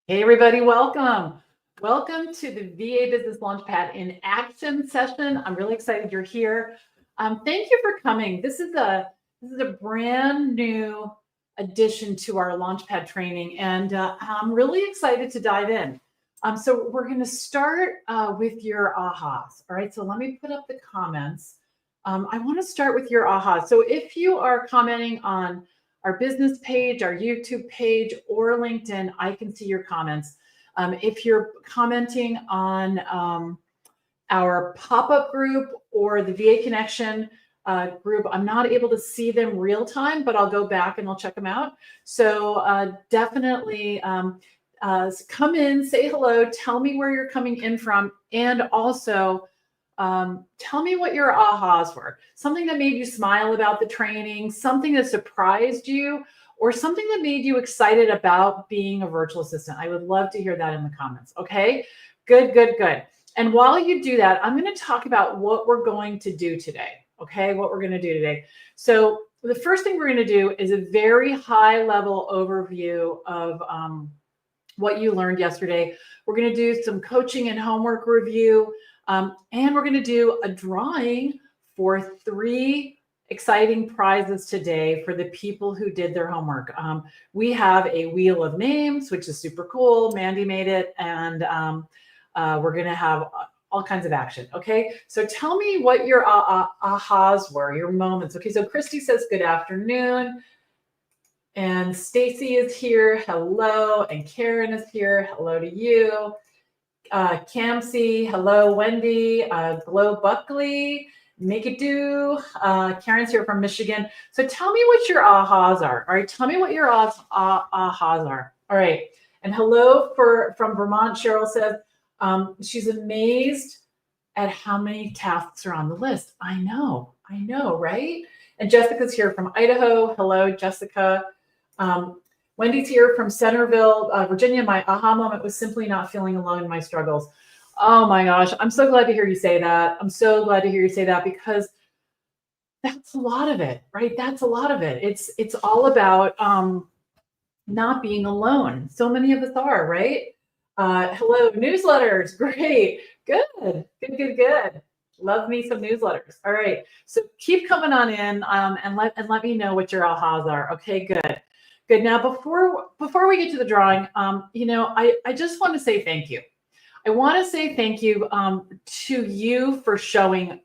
Hey, everybody, welcome. Welcome to the VA Business Launchpad in Action session. I'm really excited you're here. Thank you for coming. This is a brand new addition to our Launchpad training, and I'm really excited to dive in. So we're going to start with your ahas. All right, so let me put up the comments. I want to start with your ahas. So if you are commenting on our business page, our YouTube page, or LinkedIn, I can see your comments. If you're commenting on our pop-up group or the VA Connection group, I'm not able to see them real time, but I'll go back and I'll check them out. So definitely come in, say hello, tell me where you're coming in from, and also tell me what your ahas were. Something that made you smile about the training, something that surprised you, or something that made you excited about being a virtual assistant. I would love to hear that in the comments. Okay, good, good, good. And while you do that, I'm going to talk about what we're going to do today. Okay, what we're going to do today. So the first thing we're going to do is a very high level overview of what you learned yesterday. We're going to do some coaching and homework review. And we're going to do a drawing for 3 exciting prizes today for the people who did their homework. We have a wheel of names, which is super cool. Mandy made it, and we're going to have all kinds of action. Okay, so tell me what your ahas were, your moments. Okay, so Christy says good afternoon. And Stacy is here. Hello. And Karen is here. Hello to you. Camcy, hello, Wendy, Glow Buckley, Make It Do. Karen's here from Michigan. So tell me what your ahas are. All right, tell me what your ahas are. All right, and hello from Vermont. Cheryl says she's amazed at how many tasks are on the list. I know, right? And Jessica's here from Idaho. Hello, Jessica. Wendy's here from Centerville, Virginia. My aha moment was simply not feeling alone in my struggles. Oh my gosh, I'm so glad to hear you say that. I'm so glad to hear you say that, because that's a lot of it, right? That's a lot of it. It's all about not being alone. So many of us are, right? Hello, newsletters. Great. Good. Love me some newsletters. All right. So keep coming on in and let me know what your ahas are. Okay, good. Good. Now, before we get to the drawing, I just want to say thank you. I want to say thank you to you for showing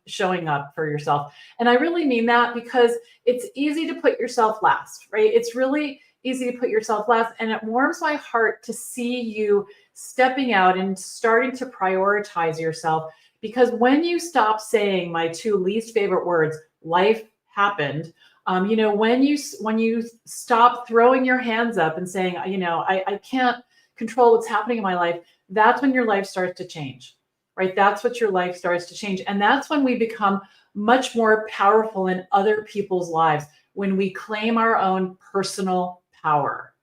up for yourself. And I really mean that, because it's easy to put yourself last, right? It's really easy to put yourself last. And it warms my heart to see you stepping out and starting to prioritize yourself. Because when you stop saying my 2 least favorite words, life happened, when you stop throwing your hands up and saying, I can't control what's happening in my life, that's when your life starts to change, right? That's what your life starts to change. And that's when we become much more powerful in other people's lives, when we claim our own personal power.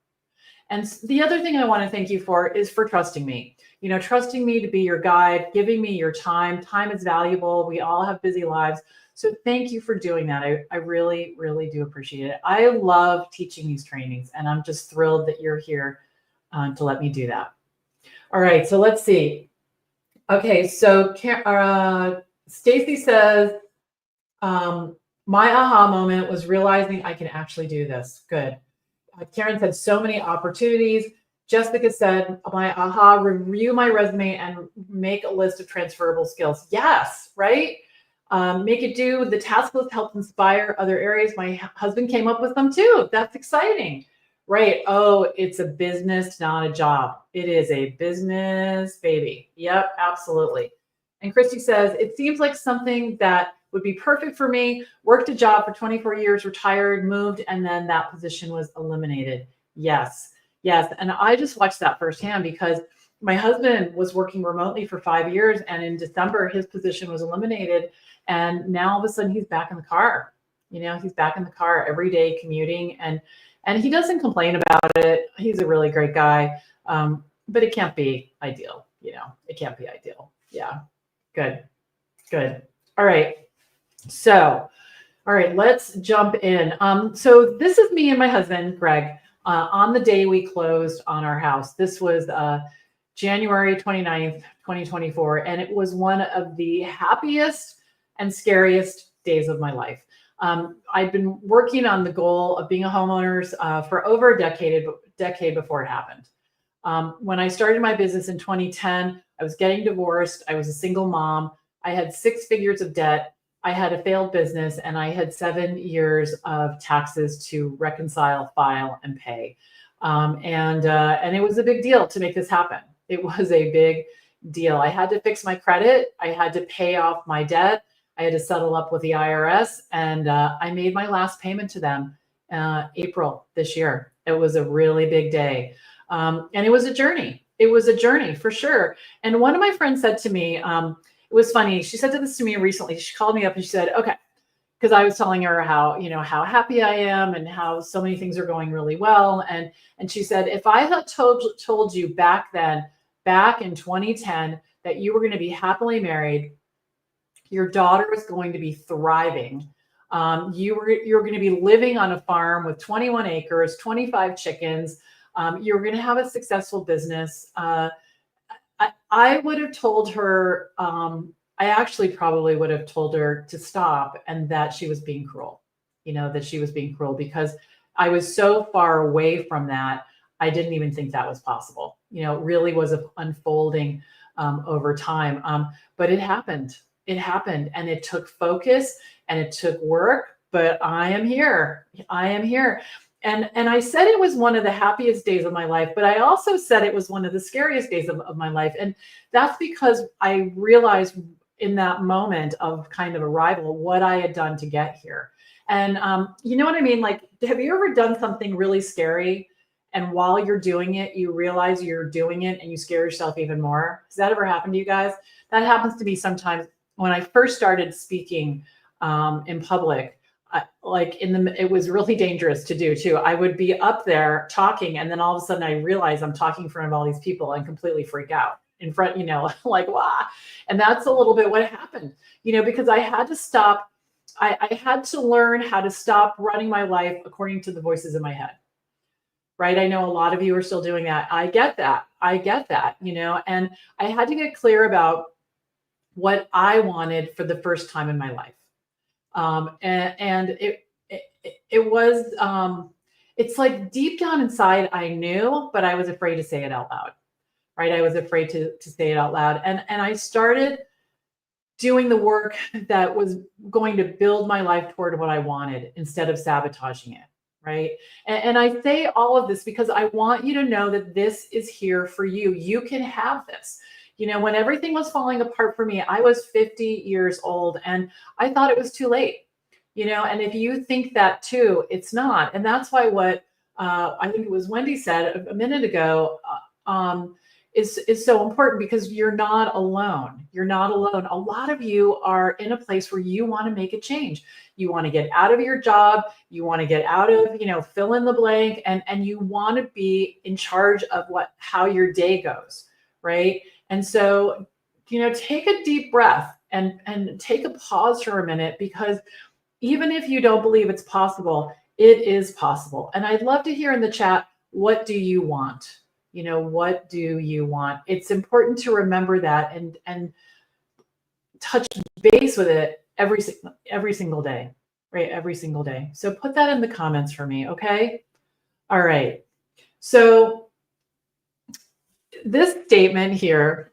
And the other thing I want to thank you for is for trusting me. Trusting me to be your guide, giving me your time. Time is valuable. We all have busy lives. So thank you for doing that. I really, really do appreciate it. I love teaching these trainings, and I'm just thrilled that you're here to let me do that. All right, so let's see. Okay, so Stacy says, my aha moment was realizing I can actually do this. Good. Karen said, so many opportunities. Jessica said, my aha, review my resume and make a list of transferable skills. Yes, right? Make It Do. The task list helped inspire other areas. My husband came up with them too. That's exciting, right? Oh, it's a business, not a job. It is a business, baby. Yep, absolutely. And Christy says, it seems like something that would be perfect for me. Worked a job for 24 years, retired, moved, and then that position was eliminated. Yes. And I just watched that firsthand, because my husband was working remotely for 5 years, and in December, his position was eliminated. And now all of a sudden he's back in the car. He's back in the car every day commuting, and he doesn't complain about it. He's a really great guy. But it can't be ideal. It can't be ideal. Yeah. Good. All right. So, all right, let's jump in. So this is me and my husband, Greg. on the day we closed on our house. This was January 29th, 2024, and it was one of the happiest and scariest days of my life. I'd been working on the goal of being a homeowner for over a decade before it happened. When I started my business in 2010, I was getting divorced. I was a single mom. I had 6 figures of debt. I had a failed business, and I had 7 years of taxes to reconcile, file, and pay. And it was a big deal to make this happen. It was a big deal. I had to fix my credit. I had to pay off my debt. I had to settle up with the IRS, and I made my last payment to them April this year. It was a really big day. And it was a journey. It was a journey for sure. And one of my friends said to me, it was funny. She said this to me recently. She called me up and she said, okay, because I was telling her how happy I am and how so many things are going really well. And she said, if I had told you back then, back in 2010, that you were going to be happily married, your daughter was going to be thriving. You're going to be living on a farm with 21 acres, 25 chickens. You're going to have a successful business. I would have told her, I actually probably would have told her to stop and that she was being cruel, that she was being cruel because I was so far away from that. I didn't even think that was possible. It really was unfolding over time. But it happened. It happened, and it took focus and it took work, but I am here. I am here. And I said it was one of the happiest days of my life, but I also said it was one of the scariest days of my life. And that's because I realized in that moment of kind of arrival what I had done to get here. And you know what I mean? Like, have you ever done something really scary, and while you're doing it, you realize you're doing it and you scare yourself even more? Does that ever happen to you guys? That happens to me sometimes. When I first started speaking in public, it was really dangerous to do too. I would be up there talking, and then all of a sudden I realize I'm talking in front of all these people and completely freak out in front, like, wow. And that's a little bit what happened, because I had to stop. I had to learn how to stop running my life according to the voices in my head. Right. I know a lot of you are still doing that. I get that, and I had to get clear about what I wanted for the first time in my life. And it was, it's like deep down inside, I knew, but I was afraid to say it out loud, right? I was afraid to say it out loud. And I started doing the work that was going to build my life toward what I wanted instead of sabotaging it, right? And I say all of this because I want you to know that this is here for you. You can have this. When everything was falling apart for me, I was 50 years old and I thought it was too late, and if you think that too, it's not. And that's why what I think it was Wendy said a minute ago is so important, because you're not alone. You're not alone. A lot of you are in a place where you want to make a change. You want to get out of your job. You want to get out of, fill in the blank, and you want to be in charge of how your day goes, right? And so, take a deep breath and take a pause for a minute, because even if you don't believe it's possible, it is possible. And I'd love to hear in the chat, what do you want? What do you want? It's important to remember that and touch base with it every single day, right? Every single day. So put that in the comments for me, okay? All right. So this statement here,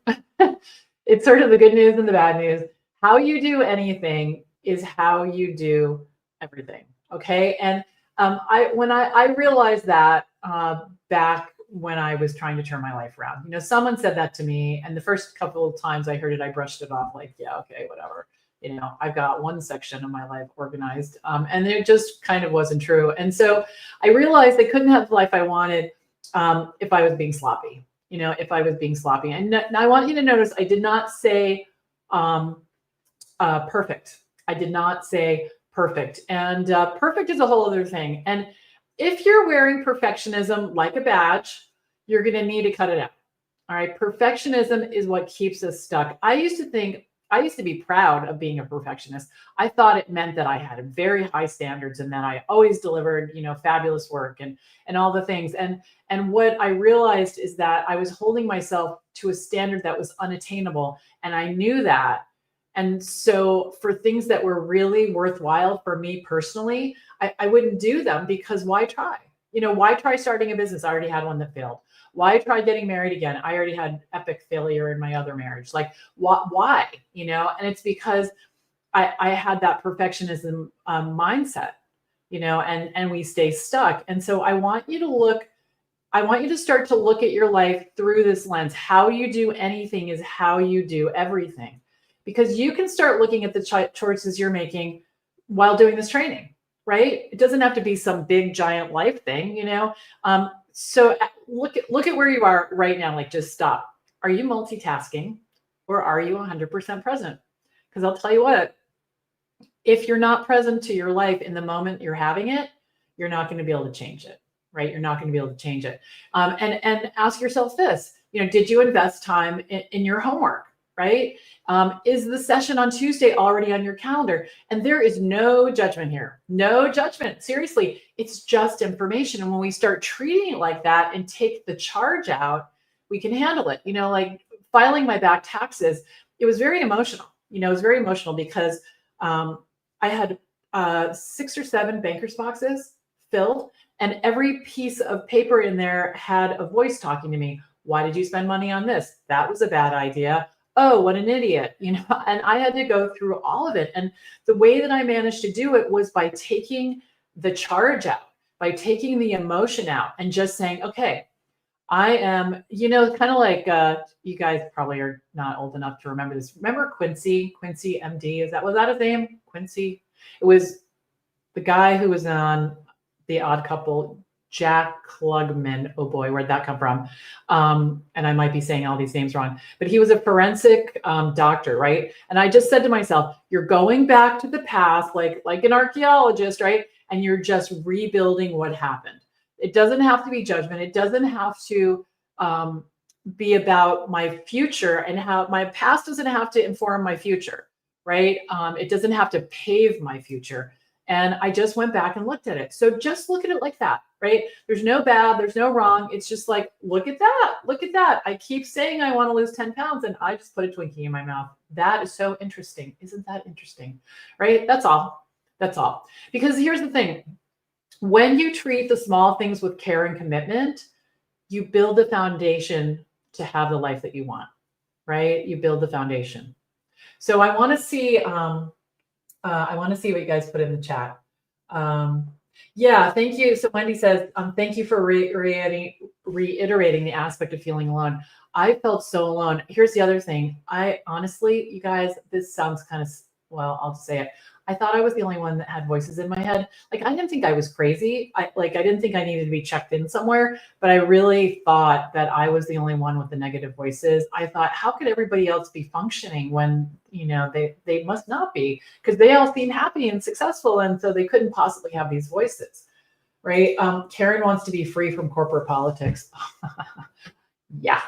it's sort of the good news and the bad news. How you do anything is how you do everything. Okay. And when I realized that back when I was trying to turn my life around, someone said that to me, and the first couple of times I heard it, I brushed it off like, yeah, okay, whatever. I've got one section of my life organized, and it just kind of wasn't true. And so I realized I couldn't have the life I wanted if I was being sloppy. If I was being sloppy. And now I want you to notice I did not say perfect. I did not say perfect. And perfect is a whole other thing. And if you're wearing perfectionism like a badge, you're going to need to cut it out. All right. Perfectionism is what keeps us stuck. I used to think I used to be proud of being a perfectionist. I thought it meant that I had very high standards and that I always delivered, fabulous work and all the things. And what I realized is that I was holding myself to a standard that was unattainable. And I knew that. And so for things that were really worthwhile for me personally, I wouldn't do them because why try? Why try starting a business? I already had one that failed. Why try getting married again? I already had epic failure in my other marriage. Like, why? And it's because I had that perfectionism mindset, and we stay stuck. And so I want you to start to look at your life through this lens. How you do anything is how you do everything, because you can start looking at the choices you're making while doing this training, right? It doesn't have to be some big giant life thing, So look at where you are right now. Like, just stop. Are you multitasking or are you 100% present? Because I'll tell you what, if you're not present to your life in the moment you're having it, you're not going to be able to change it, right? You're not going to be able to change it. And ask yourself this, did you invest time in your homework, right? Is the session on Tuesday already on your calendar? And there is no judgment here. No judgment. Seriously, it's just information. And when we start treating it like that and take the charge out, we can handle it. Like filing my back taxes, it was very emotional. It was very emotional because I had 6 or 7 banker's boxes filled, and every piece of paper in there had a voice talking to me. Why did you spend money on this? That was a bad idea. Oh, what an idiot, and I had to go through all of it. And the way that I managed to do it was by taking the charge out, by taking the emotion out and just saying, okay, I am, kind of like, you guys probably are not old enough to remember this. Remember Quincy MD? Was that his name? Quincy? It was the guy who was on The Odd Couple, Jack Klugman. Oh boy, where'd that come from? And I might be saying all these names wrong, but he was a forensic doctor, right? And I just said to myself, you're going back to the past, like an archaeologist, right? And you're just rebuilding what happened. It doesn't have to be judgment. It doesn't have to be about my future, and how my past doesn't have to inform my future, right? It doesn't have to pave my future. And I just went back and looked at it. So just look at it like that, right? There's no bad, there's no wrong. It's just like, look at that. Look at that. I keep saying I want to lose 10 pounds and I just put a Twinkie in my mouth. That is so interesting. Isn't that interesting? Right? That's all. That's all. Because here's the thing. When you treat the small things with care and commitment, you build the foundation to have the life that you want, right? You build the foundation. So I want to see, what you guys put in the chat. Yeah, thank you. So Wendy says, thank you for reiterating the aspect of feeling alone. I felt so alone. Here's the other thing. I honestly, you guys, this sounds kind of, well, I'll just say it. I thought I was the only one that had voices in my head. Like, I didn't think I was crazy. I didn't think I needed to be checked in somewhere, but I really thought that I was the only one with the negative voices. I thought, how could everybody else be functioning when, they must not be, because they all seem happy and successful. And so they couldn't possibly have these voices, right? Karen wants to be free from corporate politics. Yeah,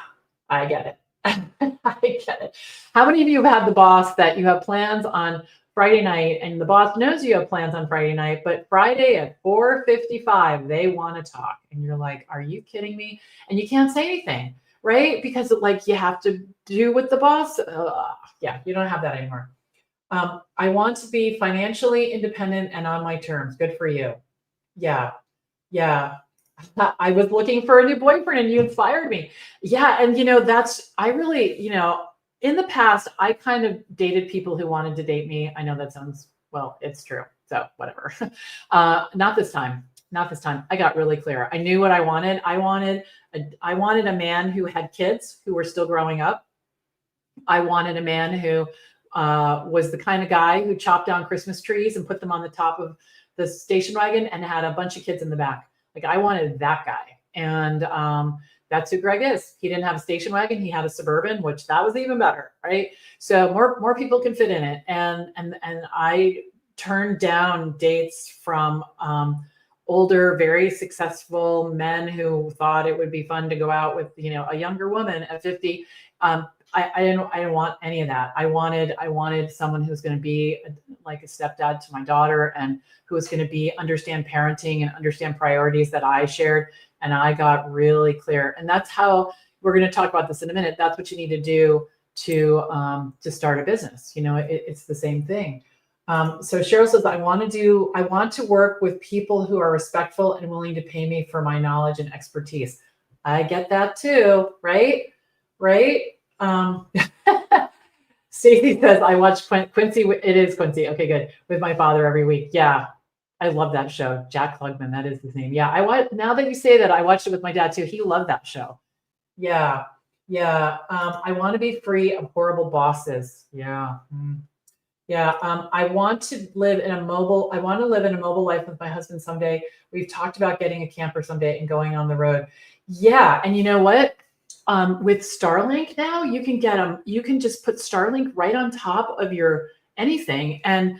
I get it. I get it. How many of you have had the boss that you have plans on Friday night, and the boss knows you have plans on Friday night, but Friday at 4:55, they want to talk. And you're like, are you kidding me? And you can't say anything, right? Because you have to do what the boss, yeah, you don't have that anymore. I want to be financially independent and on my terms. Good for you. Yeah. I was looking for a new boyfriend and you inspired me. Yeah. And I really, in the past, I kind of dated people who wanted to date me. I know that sounds, well, it's true. So whatever. Not this time. Not this time. I got really clear. I knew what I wanted. I wanted a man who had kids who were still growing up. I wanted a man who was the kind of guy who chopped down Christmas trees and put them on the top of the station wagon and had a bunch of kids in the back. Like, I wanted that guy. And that's who Greg is. He didn't have a station wagon. He had a Suburban, which that was even better, right? So more people can fit in it. And I turned down dates from older, very successful men who thought it would be fun to go out with, a younger woman at 50. I didn't want any of that. I wanted someone who's going to be like a stepdad to my daughter, and who was going to understand parenting and understand priorities that I shared. And I got really clear. And that's how we're going to talk about this in a minute. That's what you need to do to start a business. It's the same thing. So Cheryl says, I want to work with people who are respectful and willing to pay me for my knowledge and expertise. I get that too, right? Right? Stacey says, I watch Quincy. It is Quincy. Okay, good. With my father every week. Yeah. I love that show. Jack Klugman, that is his name. Yeah. Now that you say that, I watched it with my dad too. He loved that show. Yeah. Yeah. I want to be free of horrible bosses. Yeah. Yeah. I want to live in a mobile life with my husband someday. We've talked about getting a camper someday and going on the road. Yeah. And you know what? With Starlink now, you can get them. You can just put Starlink right on top of your anything and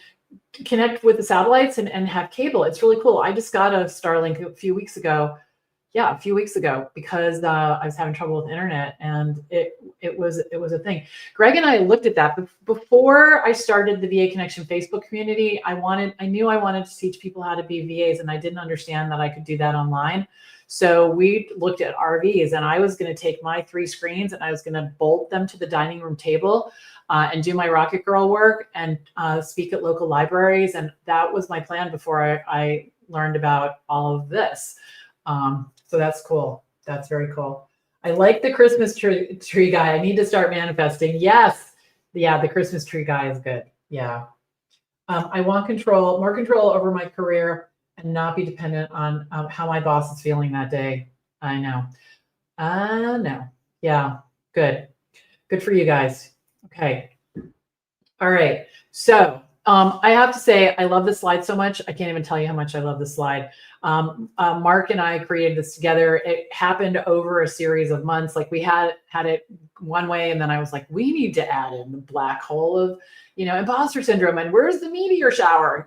connect with the satellites and have cable. It's really cool. I just got a Starlink a few weeks ago. Yeah, a few weeks ago, because I was having trouble with internet, and it was a thing. Greg and I looked at that before I started the VA Connection Facebook community. I knew I wanted to teach people how to be VAs, and I didn't understand that I could do that online. So we looked at RVs, and I was going to take my 3 screens and I was going to bolt them to the dining room table and do my Rocket Girl work and speak at local libraries. And that was my plan before I learned about all of this. So that's cool. That's very cool. I like the Christmas tree guy. I need to start manifesting. Yes. Yeah, the Christmas tree guy is good. Yeah. I want more control over my career and not be dependent on how my boss is feeling that day. I know. Yeah, good. Good for you guys. Okay. All right. So I have to say, I love this slide so much. I can't even tell you how much I love this slide. Mark and I created this together. It happened over a series of months. Like, we had it one way, and then I was like, we need to add in the black hole of, imposter syndrome, and where's the meteor shower,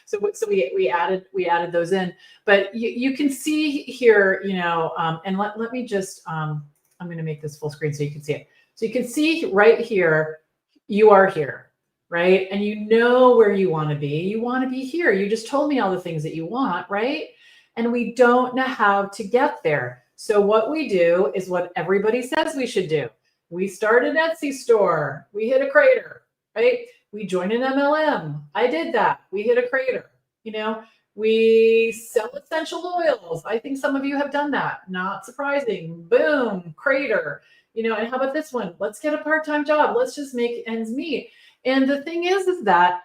so we added those in. But you can see here, and let me just, I'm going to make this full screen so you can see it. So you can see right here, you are here. Right? And you know where you want to be. You want to be here. You just told me all the things that you want, right? And we don't know how to get there. So what we do is what everybody says we should do. We start an Etsy store. We hit a crater, right? We join an MLM. I did that. We hit a crater. We sell essential oils. I think some of you have done that. Not surprising. Boom, crater. And how about this one? Let's get a part-time job. Let's just make ends meet. And the thing is that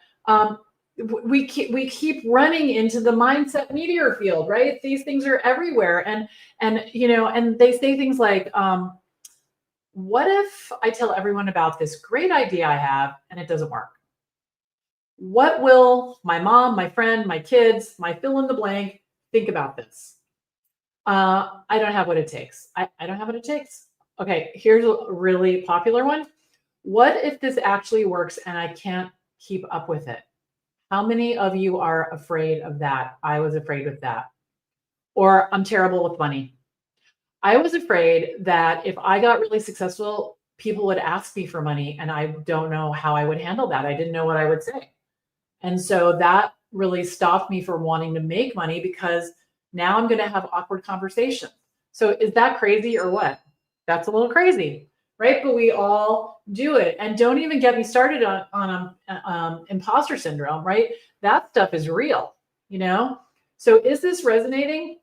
we keep running into the mindset meteor field, right? These things are everywhere, and they say things like, "What if I tell everyone about this great idea I have and it doesn't work? What will my mom, my friend, my kids, my fill in the blank think about this? I don't have what it takes. I don't have what it takes." Okay, here's a really popular one. What if this actually works and I can't keep up with it? How many of you are afraid of that? I was afraid of that. Or I'm terrible with money. I was afraid that if I got really successful, people would ask me for money, and I don't know how I would handle that. I didn't know what I would say. And so that really stopped me from wanting to make money, because now I'm going to have awkward conversations. So is that crazy or what? That's a little crazy, right? But we all do it. And don't even get me started on imposter syndrome, right? That stuff is real, So is this resonating?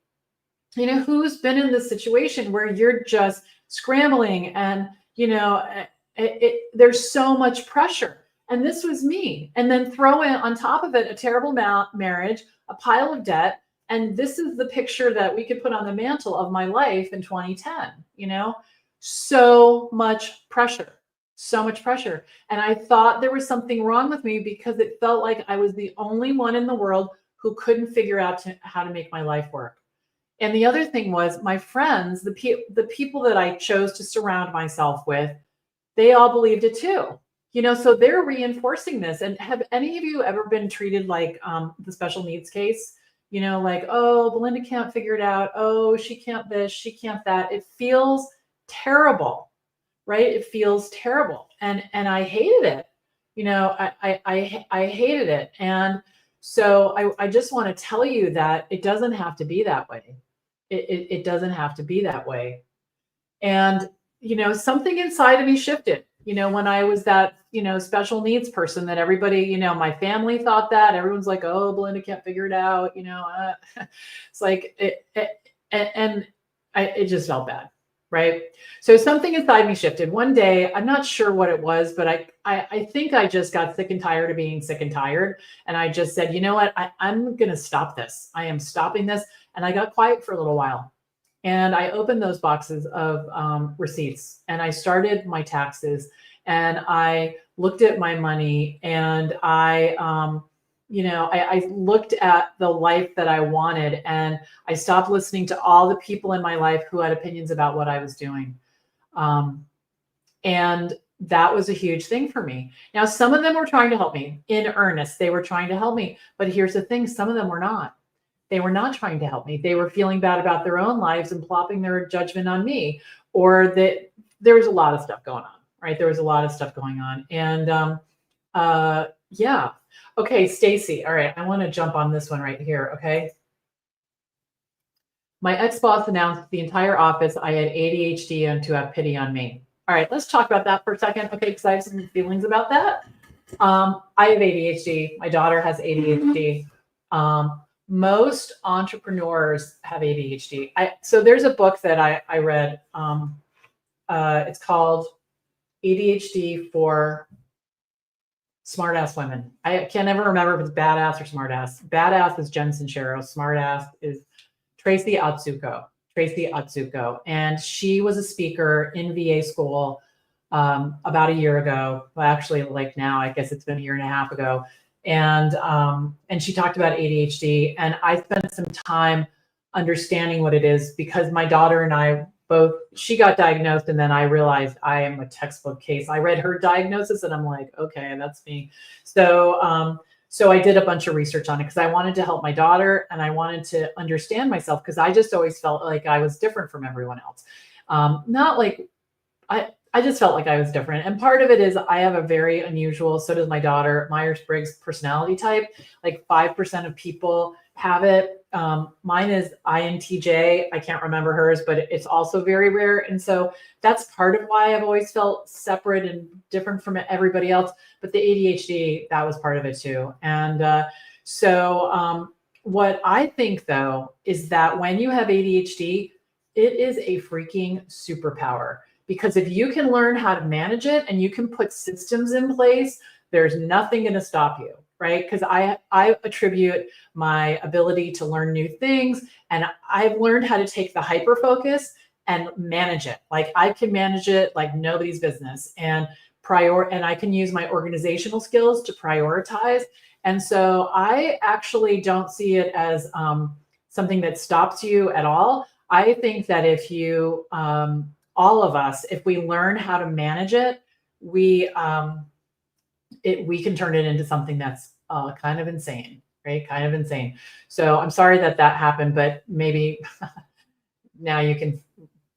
Who's been in this situation where you're just scrambling and, there's so much pressure. And this was me. And then throw in on top of it a terrible marriage, a pile of debt. And this is the picture that we could put on the mantle of my life in 2010, so much pressure. And I thought there was something wrong with me, because it felt like I was the only one in the world who couldn't figure out how to make my life work. And the other thing was, my friends, the people that I chose to surround myself with, they all believed it too. So they're reinforcing this. And have any of you ever been treated like the special needs case? like, oh, Belinda can't figure it out. Oh, she can't this, she can't that. It feels terrible, right? It feels terrible. And I hated it. I hated it. And so I just want to tell you that it doesn't have to be that way. It doesn't have to be that way. And, something inside of me shifted, when I was that, special needs person that everybody, my family thought that everyone's like, oh, Belinda can't figure it out. It's like, it just felt bad. Right. So something inside me shifted one day. I'm not sure what it was, but I think I just got sick and tired of being sick and tired. And I just said, you know what, I'm going to stop this. I am stopping this. And I got quiet for a little while. And I opened those boxes of receipts and I started my taxes and I looked at my money and I looked at the life that I wanted and I stopped listening to all the people in my life who had opinions about what I was doing. And that was a huge thing for me. Now, some of them were trying to help me in earnest. They were trying to help me. But here's the thing, some of them were not. They were not trying to help me. They were feeling bad about their own lives and plopping their judgment on me, or that there was a lot of stuff going on, right? There was a lot of stuff going on. And yeah. Okay, Stacy. All right. I want to jump on this one right here. Okay. My ex-boss announced to the entire office I had ADHD and to have pity on me. All right, let's talk about that for a second. Okay, because I have some feelings about that. I have ADHD. My daughter has ADHD. Most entrepreneurs have ADHD. So there's a book that I read. It's called ADHD for Smartass Women. I can never remember if it's badass or smartass. Badass is Jen Sincero. Smartass is Tracy Otsuko. And she was a speaker in VA school about a year ago. Well, actually, like now, I guess it's been a year and a half ago. And she talked about ADHD. And I spent some time understanding what it is because my daughter and I both, she got diagnosed and then I realized I am a textbook case. I read her diagnosis and I'm like, okay, that's me. So I did a bunch of research on it because I wanted to help my daughter and I wanted to understand myself because I just always felt like I was different from everyone else. Not like, I just felt like I was different. And part of it is I have a very unusual, so does my daughter, Myers-Briggs personality type. Like 5% of people have it. Mine is INTJ. I can't remember hers, but it's also very rare. And so that's part of why I've always felt separate and different from everybody else. But the ADHD, that was part of it too. And so what I think though, is that when you have ADHD, it is a freaking superpower. Because if you can learn how to manage it and you can put systems in place, there's nothing going to stop you, right? Because I attribute my ability to learn new things and I've learned how to take the hyper focus and manage it. Like I can manage it like nobody's business and I can use my organizational skills to prioritize. And so I actually don't see it as something that stops you at all. I think that if you, all of us, if we learn how to manage it, we can turn it into something that's kind of insane, right? Kind of insane. So I'm sorry that happened, but maybe now you can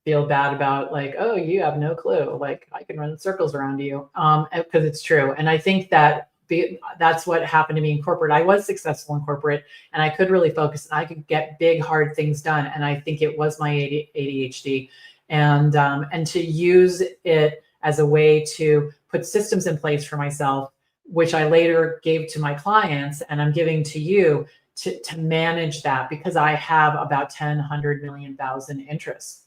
feel bad about like, oh, you have no clue. Like I can run circles around you because it's true. And I think that that's what happened to me in corporate. I was successful in corporate and I could really focus and I could get big, hard things done. And I think it was my ADHD. And to use it as a way to put systems in place for myself, which I later gave to my clients and I'm giving to you to manage that because I have about 10, 100 million, 1,000 interests,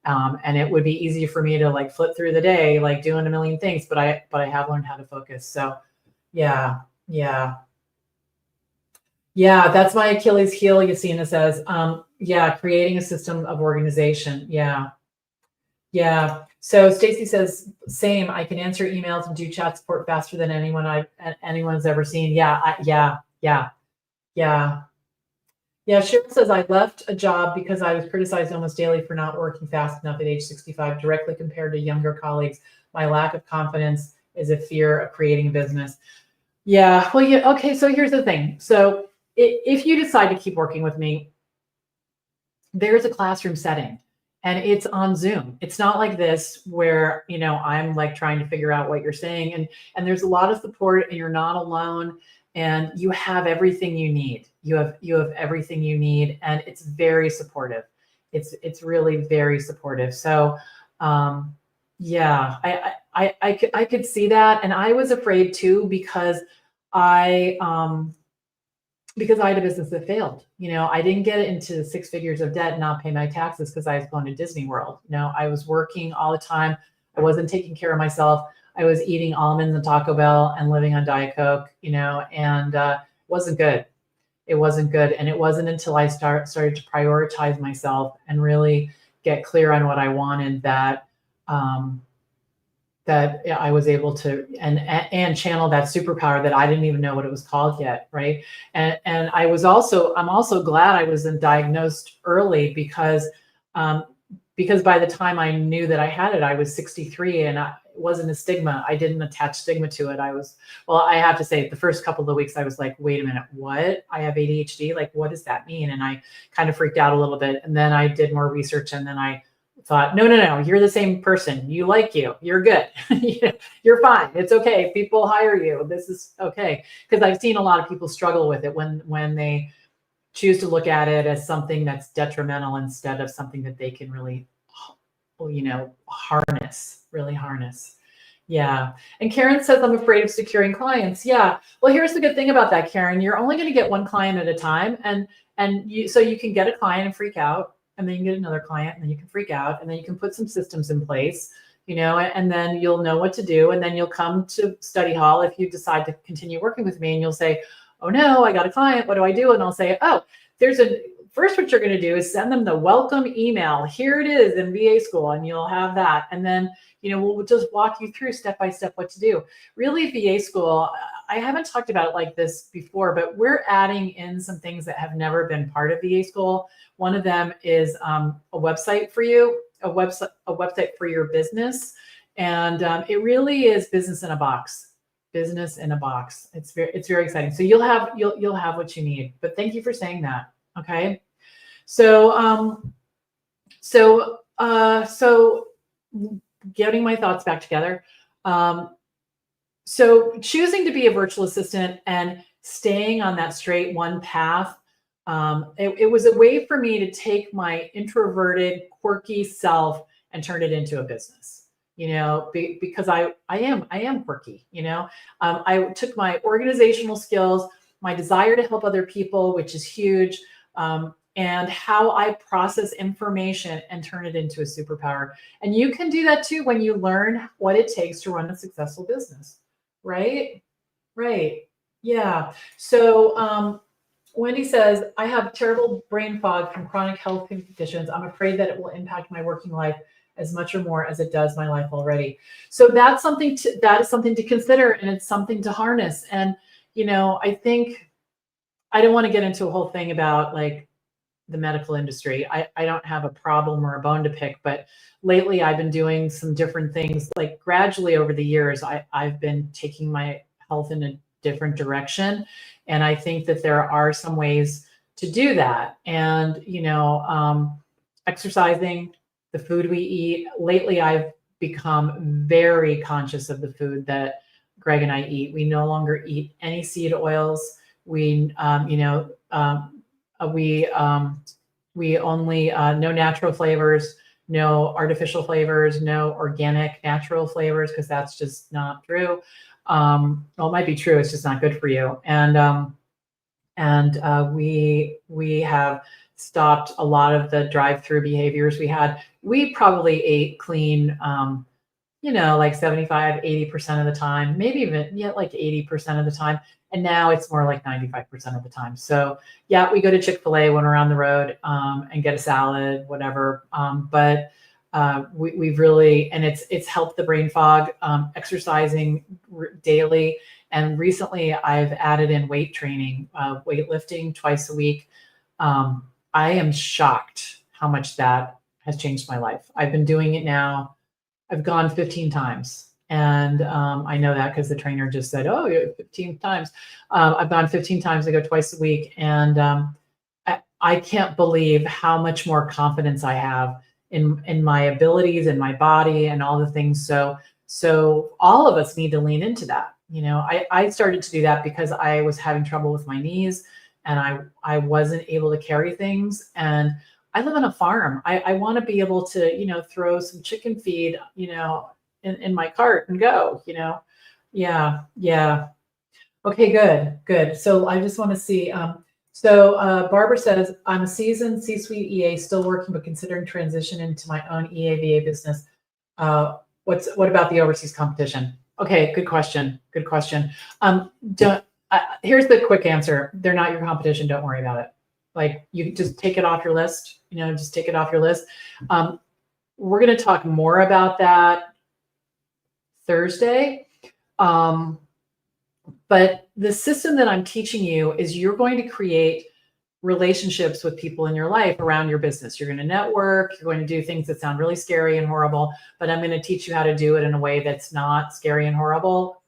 and it would be easy for me to like flip through the day, like doing a million things, but I have learned how to focus. So yeah, that's my Achilles heel, Yasina says. Creating a system of organization. Yeah. So Stacy says, same. I can answer emails and do chat support faster than anyone's ever seen. Yeah. Cheryl says, I left a job because I was criticized almost daily for not working fast enough at age 65, directly compared to younger colleagues. My lack of confidence is a fear of creating a business. Yeah. Well, okay. So here's the thing. So if you decide to keep working with me, there's a classroom setting and it's on Zoom. It's not like this where, I'm like trying to figure out what you're saying, and there's a lot of support and you're not alone, and you have everything you need. You have everything you need, and it's very supportive. It's really very supportive. So yeah, I could see that, and I was afraid too I because I had a business that failed. I didn't get into 6 figures of debt and not pay my taxes because I was going to Disney World. I was working all the time. I wasn't taking care of myself. I was eating almonds and Taco Bell and living on Diet Coke, and it wasn't good. It wasn't good. And it wasn't until I started to prioritize myself and really get clear on what I wanted that I was able to and channel that superpower that I didn't even know what it was called yet, right? And I'm also glad I wasn't diagnosed early because by the time I knew that I had it, I was 63, and it wasn't a stigma. I didn't attach stigma to it. I have to say, the first couple of weeks I was like, wait a minute, what? I have ADHD? Like, what does that mean? And I kind of freaked out a little bit. And then I did more research, and then I thought, no, you're the same person. You're good. You're fine. It's okay. People hire you. This is okay. Because I've seen a lot of people struggle with it when they choose to look at it as something that's detrimental instead of something that they can really, really harness. Yeah. And Karen says, I'm afraid of securing clients. Yeah. Well, here's the good thing about that, Karen. You're only going to get one client at a time. So you can get a client and freak out, and then you can get another client, and then you can freak out, and then you can put some systems in place, and then you'll know what to do. And then you'll come to study hall if you decide to continue working with me, and you'll say, oh no, I got a client. What do I do? And I'll say, oh, first what you're going to do is send them the welcome email. Here it is in VA school, and you'll have that. And then, we'll just walk you through step by step what to do. Really, VA school, I haven't talked about it like this before, but we're adding in some things that have never been part of VA school. One of them is a website for you, a website for your business. And it really is business in a box. Business in a box. It's very exciting. So you'll have what you need. But thank you for saying that. Okay. So getting my thoughts back together. So choosing to be a virtual assistant and staying on that straight one path, it was a way for me to take my introverted, quirky self and turn it into a business. Because I am quirky. I took my organizational skills, my desire to help other people, which is huge, and how I process information and turn it into a superpower. And you can do that too when you learn what it takes to run a successful business, right? Right. Yeah. So Wendy says, I have terrible brain fog from chronic health conditions. I'm afraid that it will impact my working life as much or more as it does my life already. So that is something to consider, and it's something to harness. And, I think I don't want to get into a whole thing about like the medical industry. I don't have a problem or a bone to pick, but lately I've been doing some different things. Like gradually over the years, I've been taking my health in a different direction. And I think that there are some ways to do that. And, exercising, the food we eat. Lately, I've become very conscious of the food that Greg and I eat. We no longer eat any seed oils. We only no natural flavors, no artificial flavors, no organic natural flavors, because that's just not true. Well, it might be true, it's just not good for you. And we have stopped a lot of the drive-through behaviors we had. We probably ate clean, like 75, 80% of the time, maybe even like 80% of the time. And now it's more like 95% of the time. So yeah, we go to Chick-fil-A when we're on the road and get a salad, whatever. But we've really, and it's helped the brain fog, exercising daily. And recently I've added in weight training, weightlifting twice a week. I am shocked how much that has changed my life. I've been doing it now. I've gone 15 times. And I know that because the trainer just said, oh, you're 15 times. I've gone 15 times. I go twice a week. And I can't believe how much more confidence I have in my abilities and my body and all the things. So all of us need to lean into that. I started to do that because I was having trouble with my knees and I wasn't able to carry things. And I live on a farm. I want to be able to, throw some chicken feed, in my cart and go, Yeah, yeah. Okay, good. So I just want to see. Barbara says, I'm a seasoned C-suite EA, still working, but considering transition into my own EAVA business. What about the overseas competition? Okay, good question. Here's the quick answer. They're not your competition. Don't worry about it. Like, you just take it off your list. Just take it off your list. We're going to talk more about that Thursday. But the system that I'm teaching you is you're going to create relationships with people in your life around your business. You're going to network, you're going to do things that sound really scary and horrible, but I'm going to teach you how to do it in a way that's not scary and horrible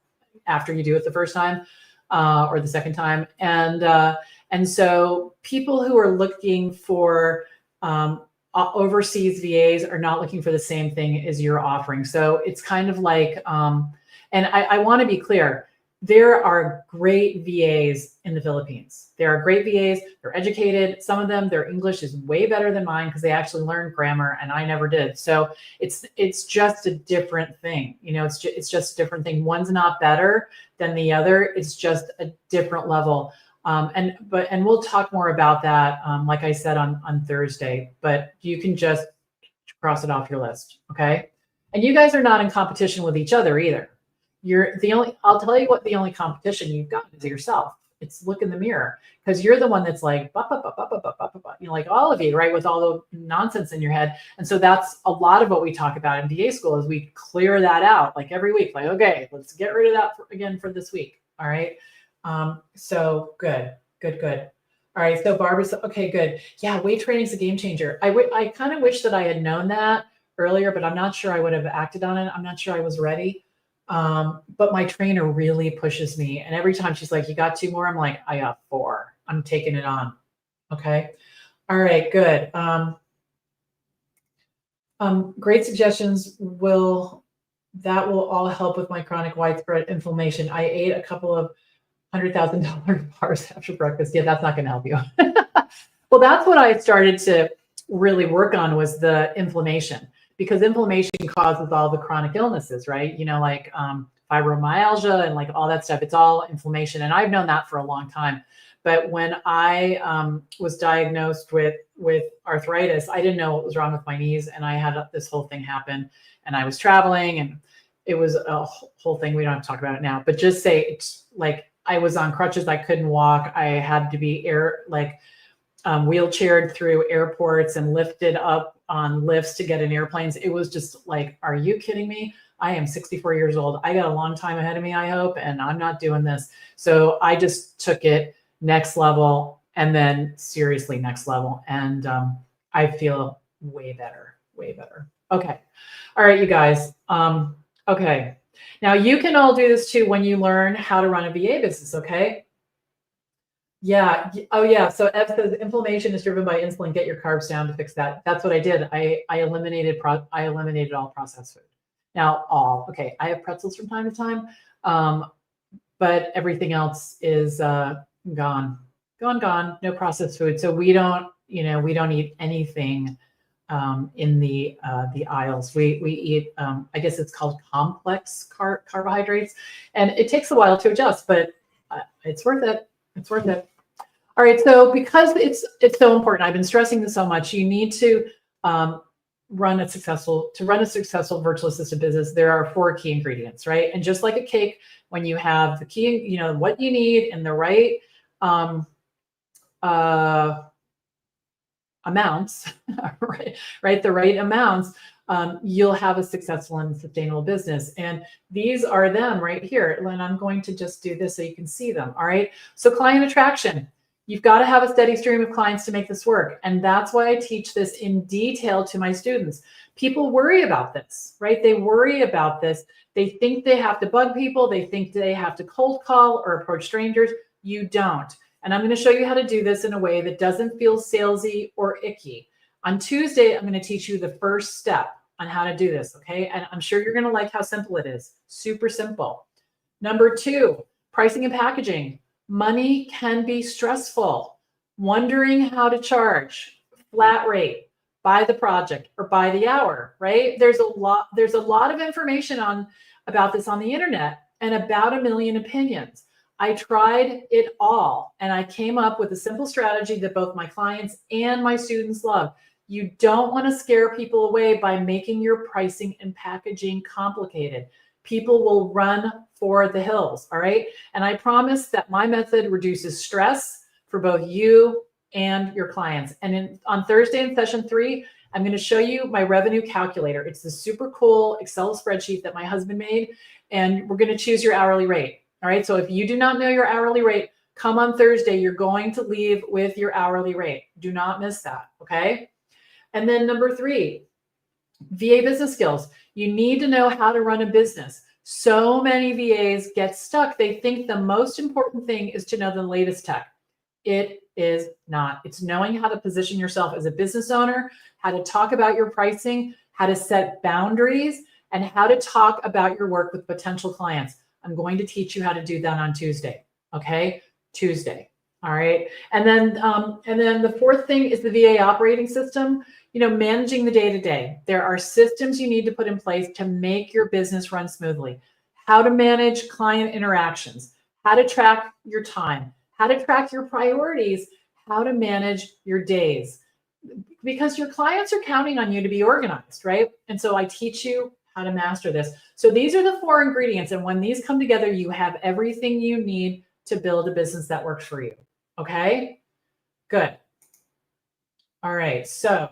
after you do it the first time or the second time. And so people who are looking for overseas VAs are not looking for the same thing as you're offering. So it's kind of like, and I want to be clear, there are great VAs in the Philippines. There are great VAs. They're educated. Some of them, their English is way better than mine because they actually learned grammar, and I never did. So it's just a different thing. It's just a different thing. One's not better than the other. It's just a different level. And we'll talk more about that, like I said, on Thursday. But you can just cross it off your list, okay? And you guys are not in competition with each other either. I'll tell you what, the only competition you've got is yourself. It's look in the mirror, because you're the one that's like, like all of you, right? With all the nonsense in your head. And so that's a lot of what we talk about in VA school is we clear that out like every week, like, okay, let's get rid of that again for this week. All right. So good. All right. So Barbara's okay, good. Yeah. Weight training is a game changer. I kind of wish that I had known that earlier, but I'm not sure I would have acted on it. I'm not sure I was ready. But my trainer really pushes me. And every time she's like, you got 2 more? I'm like, I got 4. I'm taking it on. Okay. All right, good. Great suggestions. That will all help with my chronic widespread inflammation. I ate a couple of $100,000 bars after breakfast. Yeah, that's not going to help you. Well, that's what I started to really work on, was the inflammation. Because inflammation causes all the chronic illnesses, right? Like fibromyalgia and like all that stuff. It's all inflammation. And I've known that for a long time. But when I was diagnosed with arthritis, I didn't know what was wrong with my knees. And I had this whole thing happen. And I was traveling, and it was a whole thing. We don't have to talk about it now. But just say it's like I was on crutches. I couldn't walk. I had to be wheelchaired through airports and lifted up on lifts to get in airplanes. It was just like, are you kidding me? I am 64 years old. I got a long time ahead of me, I hope, and I'm not doing this. So I just took it next level, and then seriously next level. And I feel way better. Okay. All right, you guys. Okay. Now you can all do this too when you learn how to run a VA business, okay? Yeah. Oh, yeah. So Ev says inflammation is driven by insulin. Get your carbs down to fix that. That's what I did. I eliminated all processed food. Now okay. I have pretzels from time to time, but everything else is gone. No processed food. So we don't eat anything in the aisles. We eat. I guess it's called complex carbohydrates, and it takes a while to adjust, but it's worth it. It's worth it. All right. So because it's so important, I've been stressing this so much. You need to run a successful virtual assistant business. There are 4 key ingredients, right? And just like a cake, when you have the key, what you need and the right amounts, right? The right amounts, you'll have a successful and sustainable business. And these are them right here. And I'm going to just do this so you can see them. All right. So client attraction. You've got to have a steady stream of clients to make this work. And that's why I teach this in detail to my students. People worry about this, right? They worry about this. They think they have to bug people. They think they have to cold call or approach strangers. You don't. And I'm going to show you how to do this in a way that doesn't feel salesy or icky. On Tuesday, I'm going to teach you the first step on how to do this, okay? And I'm sure you're going to like how simple it is. Super simple. Number 2, pricing and packaging. Money can be stressful. Wondering how to charge, flat rate, by the project or by the hour, right? There's a lot of information about this on the internet and about 1 million opinions. I tried it all and I came up with a simple strategy that both my clients and my students love. You don't want to scare people away by making your pricing and packaging complicated. People will run for the hills, all right? And I promise that my method reduces stress for both you and your clients. And on Thursday in session 3, I'm going to show you my revenue calculator. It's the super cool Excel spreadsheet that my husband made, and we're going to choose your hourly rate, all right? So if you do not know your hourly rate, come on Thursday. You're going to leave with your hourly rate. Do not miss that, okay? And then number 3, VA business skills. You need to know how to run a business. So many VAs get stuck. They think the most important thing is to know the latest tech. It is not. It's knowing how to position yourself as a business owner, how to talk about your pricing, how to set boundaries, and how to talk about your work with potential clients. I'm going to teach you how to do that on Tuesday. Okay, Tuesday. All right. And then the 4th thing is the VA operating system. You know, managing the day-to-day. There are systems you need to put in place to make your business run smoothly. How to manage client interactions, how to track your time, how to track your priorities, how to manage your days. Because your clients are counting on you to be organized, right? And so I teach you how to master this. So these are the 4 ingredients. And when these come together, you have everything you need to build a business that works for you. Okay? Good. All right. So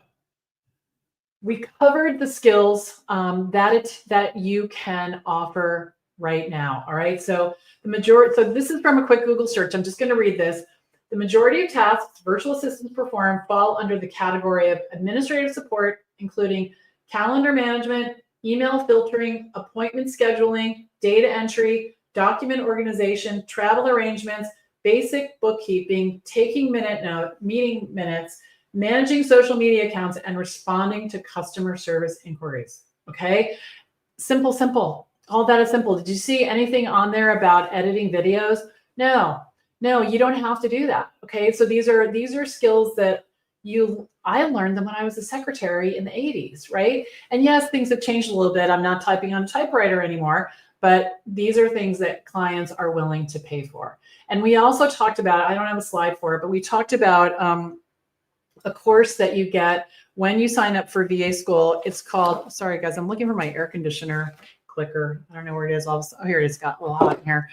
we covered the skills that you can offer right now. All right. So this is from a quick Google search. I'm just going to read this. The majority of tasks virtual assistants perform fall under the category of administrative support, including calendar management, email filtering, appointment scheduling, data entry, document organization, travel arrangements, basic bookkeeping, taking meeting minutes, managing social media accounts, and responding to customer service inquiries. Okay, simple. All that is simple. Did you see anything on there about editing videos? No, you don't have to do that. Okay, so these are skills that I learned them when I was a secretary in the 80s, right? And yes, things have changed a little bit. I'm not typing on a typewriter anymore, but these are things that clients are willing to pay for. And we also talked about, I don't have a slide for it, but we talked about a course that you get when you sign up for VA school. It's called, sorry guys, I'm looking for my air conditioner clicker. I don't know where it is. Oh, here it is. Got a little hot in here.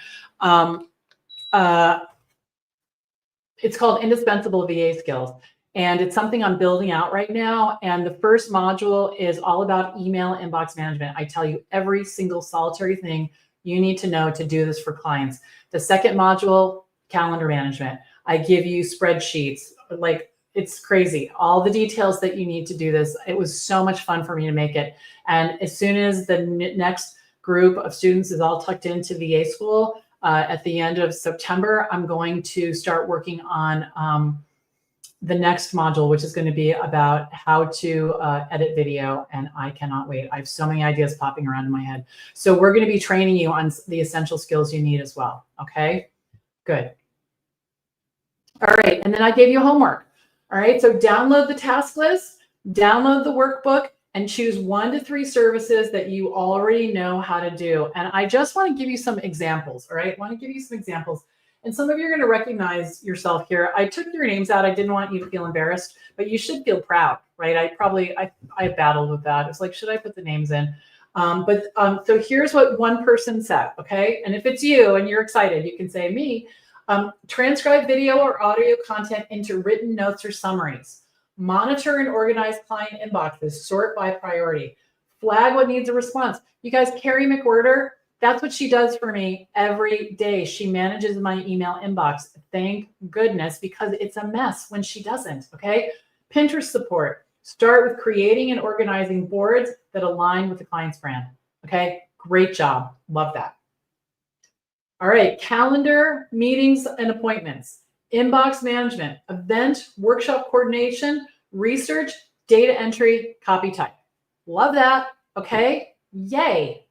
It's called Indispensable VA Skills. And it's something I'm building out right now. And the first module is all about email inbox management. I tell you every single solitary thing you need to know to do this for clients. The second module, calendar management. I give you spreadsheets, like it's crazy. All the details that you need to do this. It was so much fun for me to make it. And as soon as the next group of students is all tucked into VA school at the end of September, I'm going to start working on the next module, which is going to be about how to edit video. And I cannot wait. I have so many ideas popping around in my head. So we're going to be training you on the essential skills you need as well. Okay, good. All right, and then I gave you homework. All right, so download the task list, download the workbook, and choose 1 to 3 services that you already know how to do. And I just want to give you some examples, all right? I want to give you some examples. And some of you are going to recognize yourself here. I took your names out. I didn't want you to feel embarrassed, but you should feel proud, right? I battled with that. It's like, should I put the names in? So here's what one person said, okay? And if it's you and you're excited, you can say me. Transcribe video or audio content into written notes or summaries. Monitor and organize client inboxes. Sort by priority. Flag what needs a response. You guys, Carrie McWhirter, That's what she does for me every day. She manages my email inbox. Thank goodness, because it's a mess when she doesn't, okay? Pinterest support. Start with creating and organizing boards that align with the client's brand, okay? Great job. Love that. All right, calendar, meetings, and appointments, inbox management, event, workshop coordination, research, data entry, copy type. Love that, okay? Yay.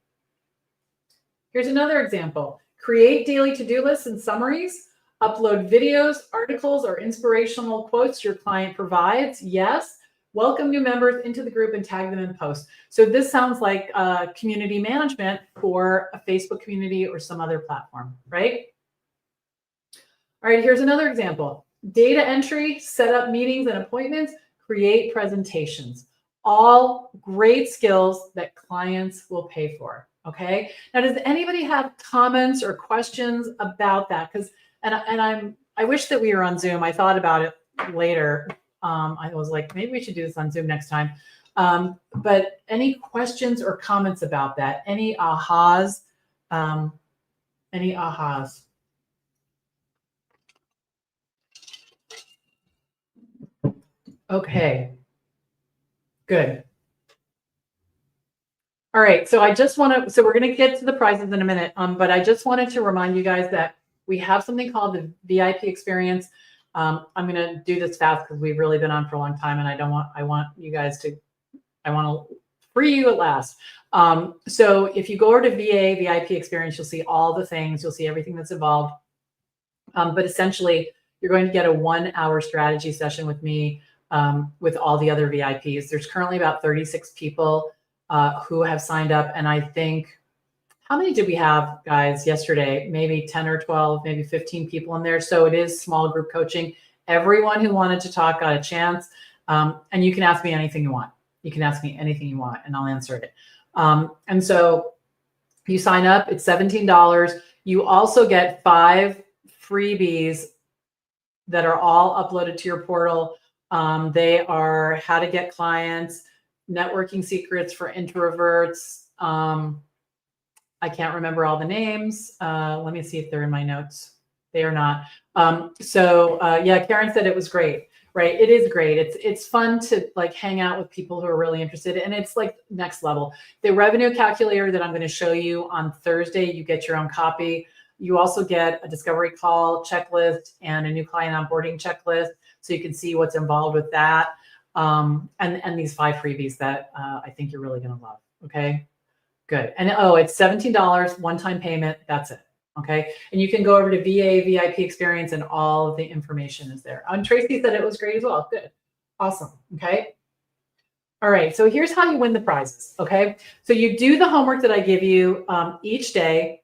Here's another example. Create daily to-do lists and summaries, upload videos, articles, or inspirational quotes your client provides. Yes. Welcome new members into the group and tag them in posts. So this sounds like community management for a Facebook community or some other platform, right? All right, here's another example. Data entry, set up meetings and appointments, create presentations. All great skills that clients will pay for, okay? Now, does anybody have comments or questions about that? Because, I wish that we were on Zoom. I thought about it later. I was like, maybe we should do this on Zoom next time. But any questions or comments about that? Any ahas? Any ahas? Okay, good. All right, so so we're going to get to the prizes in a minute, but I just wanted to remind you guys that we have something called the VIP experience. I'm going to do this fast because we've really been on for a long time, and I want to free you at last. So if you go over to VA VIP experience, you'll see all the things, you'll see everything that's involved. But essentially, you're going to get a 1-hour strategy session with me with all the other VIPs. There's currently about 36 people who have signed up. And I think, how many did we have, guys, yesterday? Maybe 10 or 12, maybe 15 people in there. So it is small group coaching. Everyone who wanted to talk got a chance. And you can ask me anything you want. You can ask me anything you want, and I'll answer it. And so you sign up, it's $17. You also get 5 freebies that are all uploaded to your portal. They are how to get clients, networking secrets for introverts. I can't remember all the names. Let me see if they're in my notes. They are not. Yeah, Karen said it was great, right? It is great. It's fun to like hang out with people who are really interested, and it's like next level. The revenue calculator that I'm going to show you on Thursday, you get your own copy. You also get a discovery call checklist and a new client onboarding checklist, so you can see what's involved with that. And these 5 freebies that I think you're really going to love. Okay, good. And it's $17 one-time payment. That's it. Okay, and you can go over to VA VIP experience, and all of the information is there. And Tracy said it was great as well. Good, awesome. Okay. All right, so here's how you win the prizes. Okay, so you do the homework that I give you each day.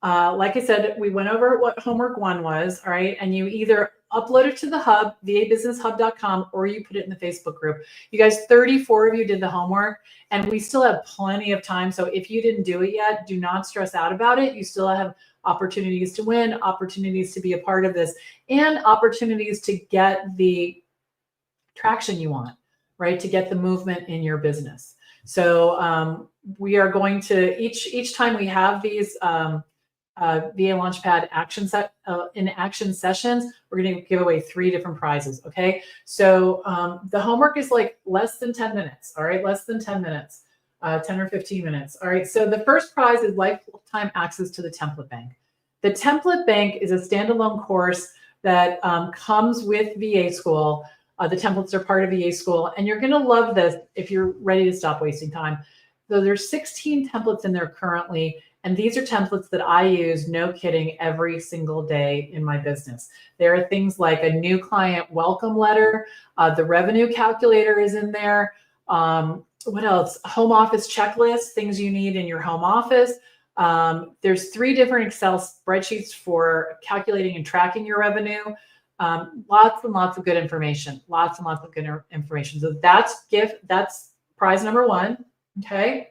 Like I said, we went over what homework 1 was, all right? And you either upload it to the hub, vabusinesshub.com, or you put it in the Facebook group. You guys, 34 of you did the homework, and we still have plenty of time. So if you didn't do it yet, do not stress out about it. You still have opportunities to win, opportunities to be a part of this, and opportunities to get the traction you want, right? To get the movement in your business. So we are going to, each time we have these VA Launchpad in action sessions, we're going to give away 3 different prizes. Okay, so the homework is like less than 10 minutes. All right, less than 10 minutes, 10 or 15 minutes. All right, so the first prize is lifetime access to the template bank. The template bank is a standalone course that comes with VA School. The templates are part of VA School, and you're going to love this if you're ready to stop wasting time. So there's 16 templates in there currently. And these are templates that I use, no kidding, every single day in my business. There are things like a new client welcome letter. The revenue calculator is in there. What else? Home office checklist, things you need in your home office. There's 3 different Excel spreadsheets for calculating and tracking your revenue. Lots and lots of good information. Lots and lots of good information. So that's prize number 1. Okay.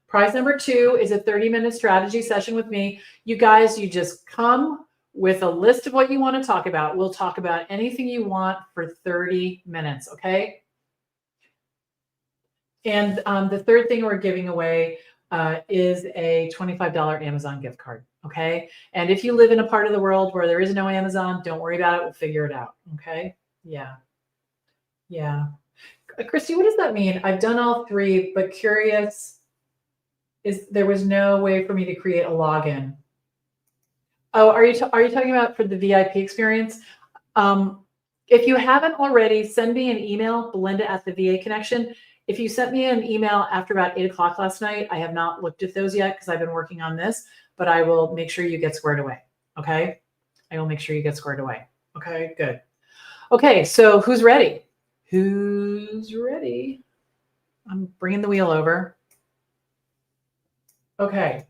Prize number 2 is a 30-minute strategy session with me. You guys, you just come with a list of what you want to talk about. We'll talk about anything you want for 30 minutes, okay? And the third thing we're giving away is a $25 Amazon gift card. Okay. And if you live in a part of the world where there is no Amazon, don't worry about it. We'll figure it out. Okay. Yeah. Yeah. Christy, what does that mean? I've done all three, but curious is there was no way for me to create a login. Oh, are you talking about for the VIP experience? If you haven't already, send me an email, Belinda at the VA Connection. If you sent me an email after about 8 o'clock last night, I have not looked at those yet because I've been working on this, but I will make sure you get squared away. Okay. I will make sure you get squared away. Okay, good. Okay, so who's ready? Who's ready? I'm bringing the wheel over. Okay.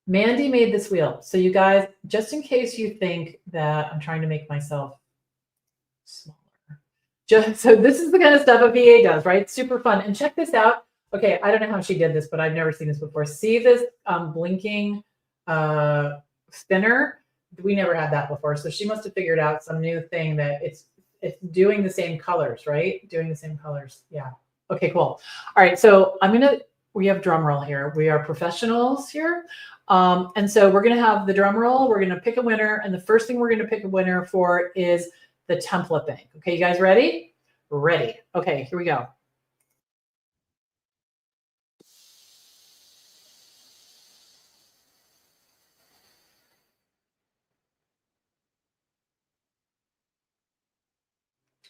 Mandy made this wheel. So you guys, just in case you think that I'm trying to make myself smaller. So this is the kind of stuff a VA does, right? Super fun. And check this out. Okay, I don't know how she did this, but I've never seen this before. See this blinking spinner? We never had that before. So she must have figured out some new thing that it's doing the same colors, right? Doing the same colors. Yeah. Okay, cool. All right, so we have drum roll here. We are professionals here. And so we're gonna have the drum roll. We're gonna pick a winner. And the first thing we're gonna pick a winner for is the template bank. Okay, you guys ready? Ready. Okay, here we go.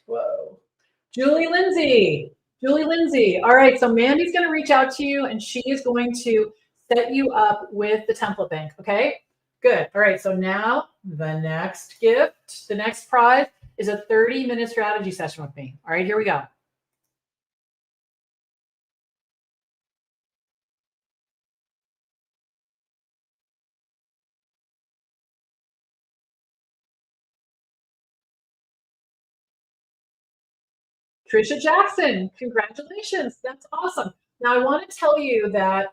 Whoa. Julie Lindsay. Julie Lindsay. All right, so Mandy's going to reach out to you and she is going to set you up with the template bank. Okay, good. All right, so now the next gift, the next prize is a 30-minute strategy session with me. All right, here we go. Trisha Jackson, congratulations. That's awesome. Now, I want to tell you that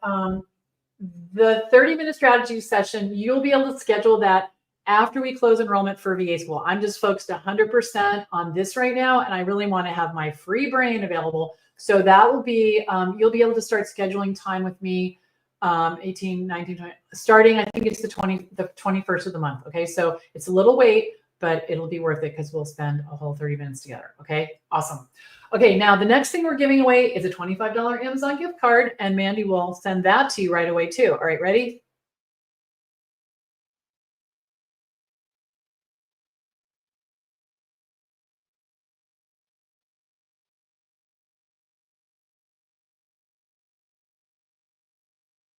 the 30-minute strategy session, you'll be able to schedule that after we close enrollment for VA school. I'm just focused 100% on this right now, and I really want to have my free brain available. So that will be, you'll be able to start scheduling time with me 18, 19, 20, starting, I think it's the 21st of the month. Okay, so it's a little wait, but it'll be worth it because we'll spend a whole 30 minutes together. Okay, awesome. Okay, now the next thing we're giving away is a $25 Amazon gift card, and Mandy will send that to you right away too. All right, ready?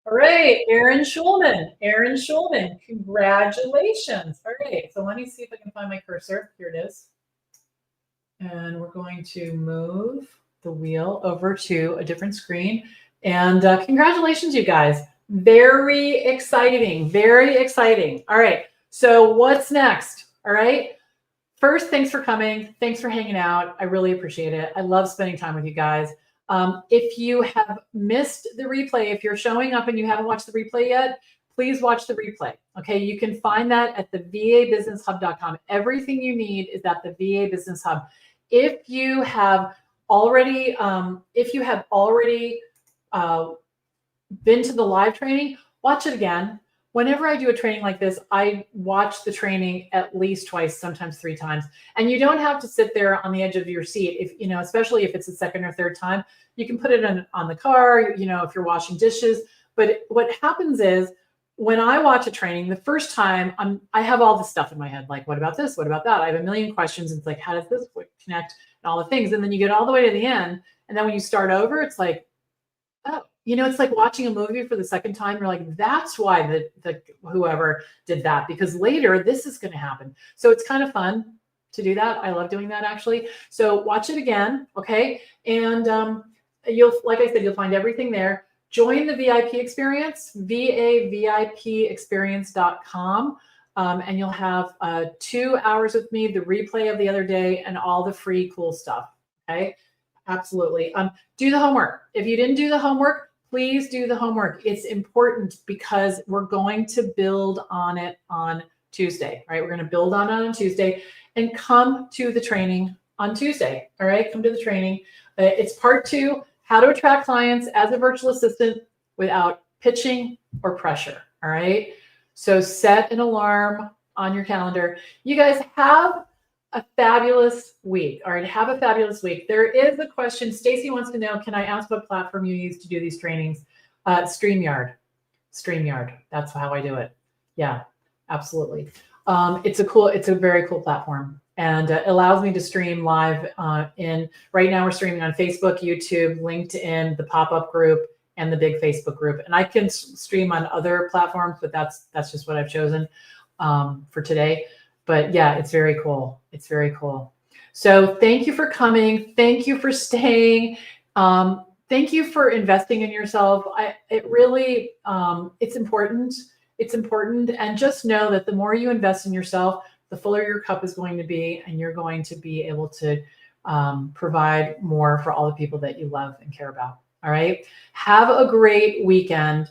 All right, Aaron Schulman. Aaron Schulman, congratulations. All right, so let me see if I can find my cursor. Here it is. And we're going to move the wheel over to a different screen. And congratulations, you guys. Very exciting, very exciting. All right, so what's next? All right. First, thanks for coming. Thanks for hanging out. I really appreciate it. I love spending time with you guys. If you have missed the replay, if you're showing up and you haven't watched the replay yet, please watch the replay. Okay, you can find that at the vabusinesshub.com. Everything you need is at the VA Business Hub. If you have already, been to the live training, watch it again. Whenever I do a training like this, I watch the training at least twice, sometimes 3 times. And you don't have to sit there on the edge of your seat. If especially if it's the second or third time, you can put it on the car, if you're washing dishes. But what happens is when I watch a training, the first time I have all this stuff in my head, like, what about this? What about that? I have a million questions. It's like, how does this connect and all the things? And then you get all the way to the end. And then when you start over, it's like, oh, it's like watching a movie for the second time. You're like, that's why the whoever did that, because later this is going to happen. So it's kind of fun to do that. I love doing that, actually. So watch it again, okay? And like I said, you'll find everything there. Join the VIP experience, vavipexperience.com. And you'll have 2 hours with me, the replay of the other day, and all the free cool stuff, okay? Absolutely. Do the homework. If you didn't do the homework, please do the homework. It's important because we're going to build on it on Tuesday, right? We're going to build on it on Tuesday and come to the training on Tuesday. All right, come to the training. It's part 2, how to attract clients as a virtual assistant without pitching or pressure. All right. So set an alarm on your calendar. You guys have a fabulous week. All right. Have a fabulous week. There is a question. Stacy wants to know, can I ask what platform you use to do these trainings? StreamYard. That's how I do it. Yeah, absolutely. It's a very cool platform, and it allows me to stream live right now we're streaming on Facebook, YouTube, LinkedIn, the pop-up group, and the big Facebook group. And I can stream on other platforms, but that's just what I've chosen for today. But yeah, it's very cool. It's very cool. So thank you for coming. Thank you for staying. Thank you for investing in yourself. It really, it's important. It's important. And just know that the more you invest in yourself, the fuller your cup is going to be, and you're going to be able to provide more for all the people that you love and care about. All right. Have a great weekend.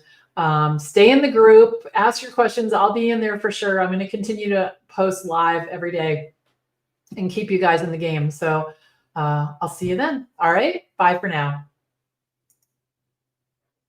Stay in the group, ask your questions. I'll be in there for sure. I'm going to continue to post live every day and keep you guys in the game. So I'll see you then. All right. Bye for now.